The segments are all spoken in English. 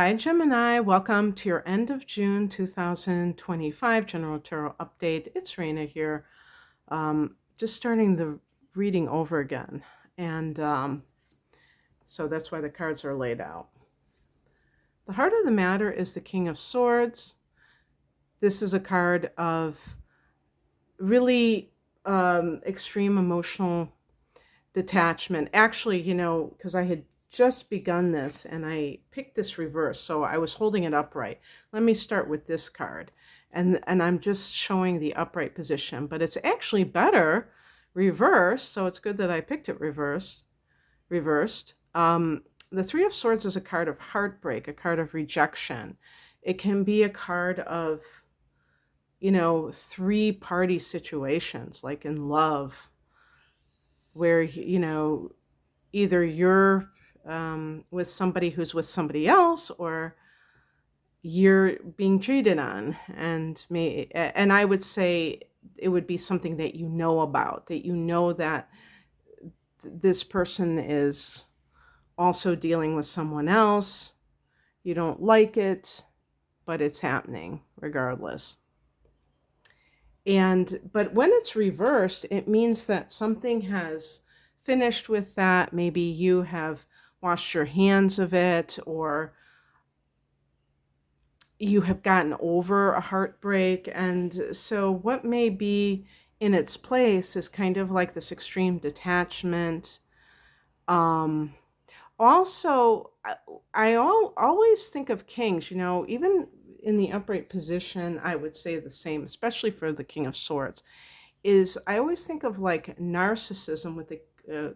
Hi, Gemini. Welcome to your end of June 2025 General Tarot Update. It's Raina here. Just starting the reading over again. And so that's why the cards are laid out. The heart of the matter is the King of Swords. This is a card of really extreme emotional detachment. Actually, because I had just begun this and I picked this reverse, so I was holding it upright. Let me start with this card. And I'm just showing the upright position, but it's actually better reversed, so it's good that I picked it reversed. The Three of Swords is a card of heartbreak, a card of rejection. It can be a card of, three-party situations, like in love, where, either you're with somebody who's with somebody else, or you're being cheated on. And I would say it would be something that you know about, that that this person is also dealing with someone else. You don't like it, but it's happening regardless. But when it's reversed, it means that something has finished with that. Maybe you have washed your hands of it, or you have gotten over a heartbreak. And so what may be in its place is kind of like this extreme detachment. Also, always think of kings, even in the upright position. I would say the same, especially for the King of Swords, is I always think of like narcissism with the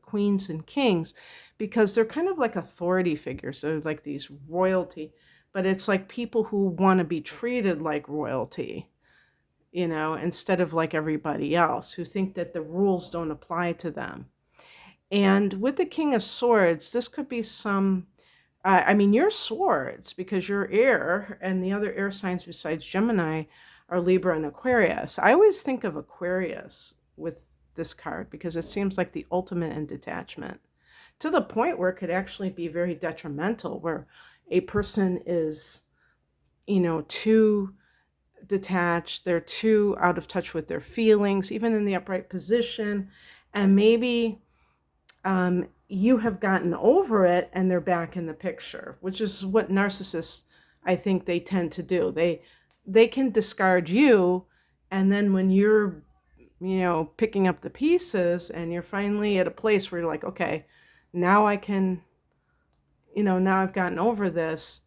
queens and kings, because they're kind of like authority figures. They're like these royalty, but it's like people who want to be treated like royalty, instead of like everybody else, who think that the rules don't apply to them. And with the King of Swords, this could be your swords, because you're air, and the other air signs besides Gemini are Libra and Aquarius. I always think of Aquarius with this card because it seems like the ultimate in detachment, to the point where it could actually be very detrimental, where a person is, too detached, they're too out of touch with their feelings, even in the upright position, and maybe you have gotten over it and they're back in the picture, which is what narcissists, I think, they tend to do. They can discard you, and then when you're, picking up the pieces and you're finally at a place where you're like, okay, now I can, now I've gotten over this,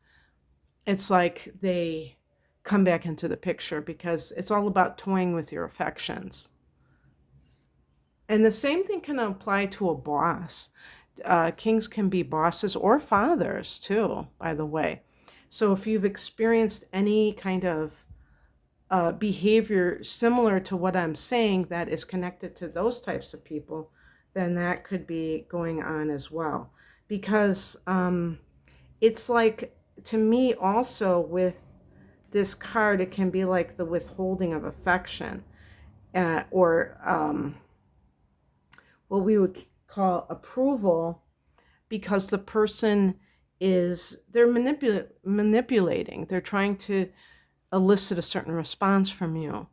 it's like they come back into the picture, because it's all about toying with your affections. And the same thing can apply to a boss. Kings can be bosses or fathers too, by the way. So if you've experienced any kind of behavior similar to what I'm saying that is connected to those types of people, then that could be going on as well. Because it's like, to me also, with this card, it can be like the withholding of affection, or what we would call approval, because the person they're manipulating. They're trying to elicit a certain response from you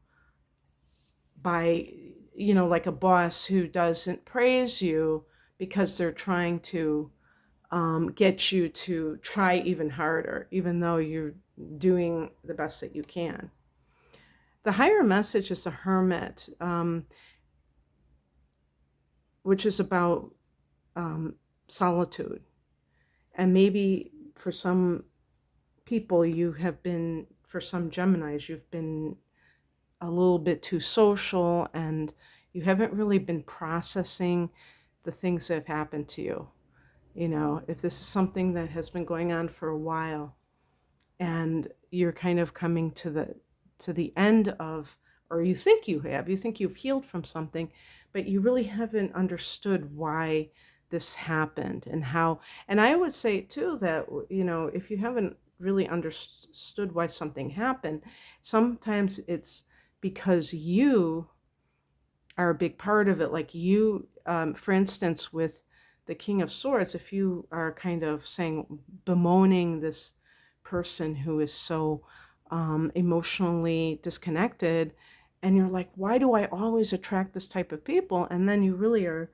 by, like a boss who doesn't praise you, because they're trying to get you to try even harder, even though you're doing the best that you can. The higher message is the Hermit, which is about solitude. And maybe for some people, for some Geminis, you've been a little bit too social, and you haven't really been processing the things that have happened to you. If this is something that has been going on for a while, and you're kind of coming to the end of, or you think you've healed from something, but you really haven't understood why this happened and how. And I would say too that, if you haven't really understood why something happened, sometimes it's because you are a big part of it. Like you, for instance, with the King of Swords, if you are kind of bemoaning this person who is so emotionally disconnected, and you're like, why do I always attract this type of people? And then you really are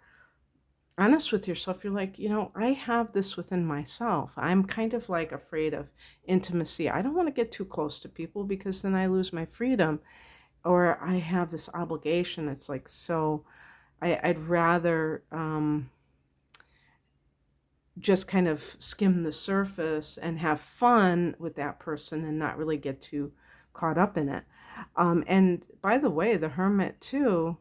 honest with yourself. You're like, I have this within myself. I'm kind of like afraid of intimacy. I don't want to get too close to people because then I lose my freedom, or I have this obligation. It's like, so I'd rather just kind of skim the surface and have fun with that person and not really get too caught up in it. And by the way, the Hermit too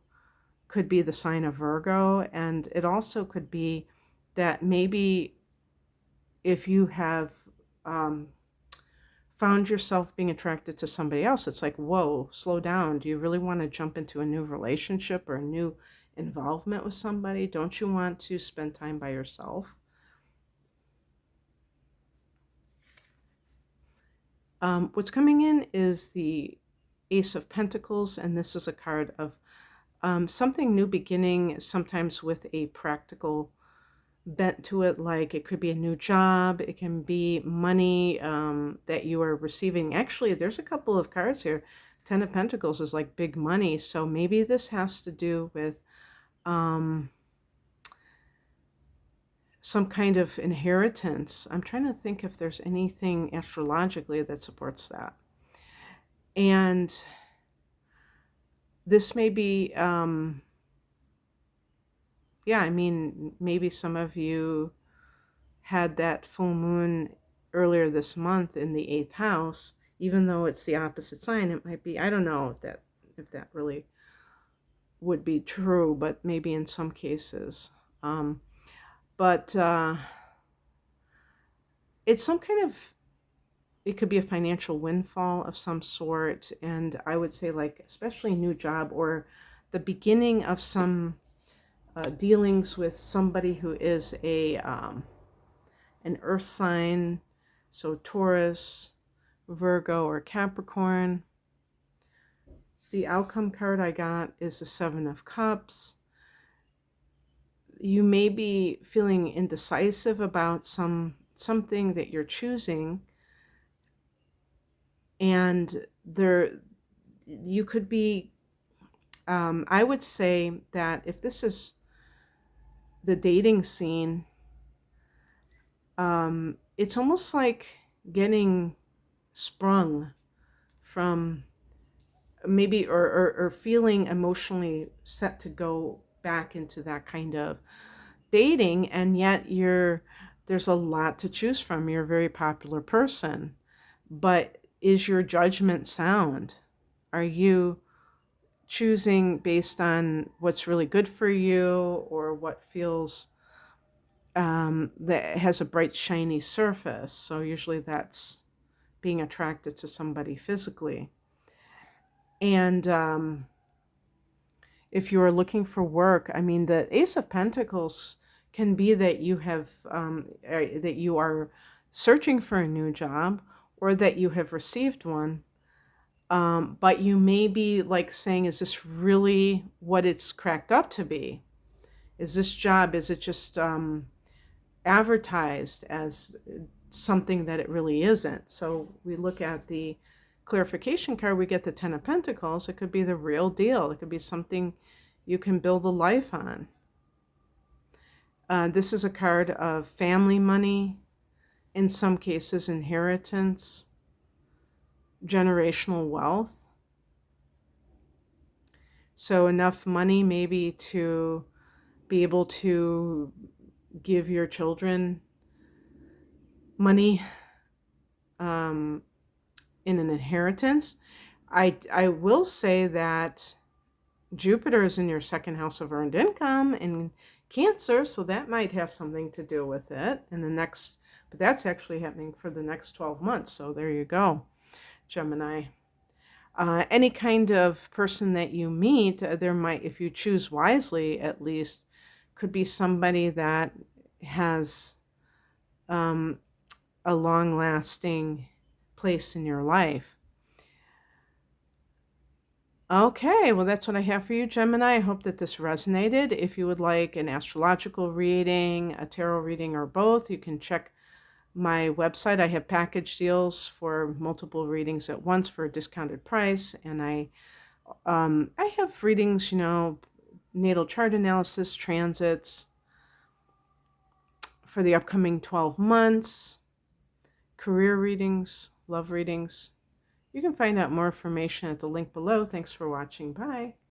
could be the sign of Virgo, and it also could be that maybe if you have found yourself being attracted to somebody else, it's like, whoa, slow down. Do you really want to jump into a new relationship or a new involvement with somebody? Don't you want to spend time by yourself? What's coming in is the Ace of Pentacles, and this is a card of something new beginning, sometimes with a practical bent to it. Like it could be a new job, it can be money that you are receiving. Actually, there's a couple of cards here. Ten of Pentacles is like big money, so maybe this has to do with some kind of inheritance. I'm trying to think if there's anything astrologically that supports that. And this may be, yeah, I mean, maybe some of you had that full moon earlier this month in the 8th house. Even though it's the opposite sign, it might be, I don't know if that really would be true, but maybe in some cases. But it's some kind of, it could be a financial windfall of some sort. And I would say, like, especially a new job or the beginning of some dealings with somebody who is an earth sign. So Taurus, Virgo, or Capricorn. The outcome card I got is the 7 of Cups. You may be feeling indecisive about something that you're choosing, and you could be, I would say that if this is the dating scene, it's almost like getting sprung from maybe, or feeling emotionally set to go back into that kind of dating, and yet there's a lot to choose from. You're a very popular person, but is your judgment sound? Are you choosing based on what's really good for you, or what feels that has a bright shiny surface? So usually that's being attracted to somebody physically. And if you are looking for work, I mean, the Ace of Pentacles can be that you have that you are searching for a new job, or that you have received one, but you may be like saying, is this really what it's cracked up to be? Is this job, is it just advertised as something that it really isn't? So we look at the clarification card, we get the 10 of Pentacles. It could be the real deal. It could be something you can build a life on. This is a card of family money, in some cases inheritance, generational wealth. So enough money maybe to be able to give your children money in an inheritance. I will say that Jupiter is in your second house of earned income in Cancer, so that might have something to do with it in the next, but that's actually happening for the next 12 months. So there you go, Gemini. Any kind of person that you meet, there might, if you choose wisely at least, could be somebody that has a long-lasting place in your life. Okay, well, that's what I have for you, Gemini. I hope that this resonated. If you would like an astrological reading, a tarot reading, or both, you can check my website, I have package deals for multiple readings at once for a discounted price. And I have readings, natal chart analysis, transits for the upcoming 12 months, career readings, love readings. You can find out more information at the link below. Thanks for watching. Bye.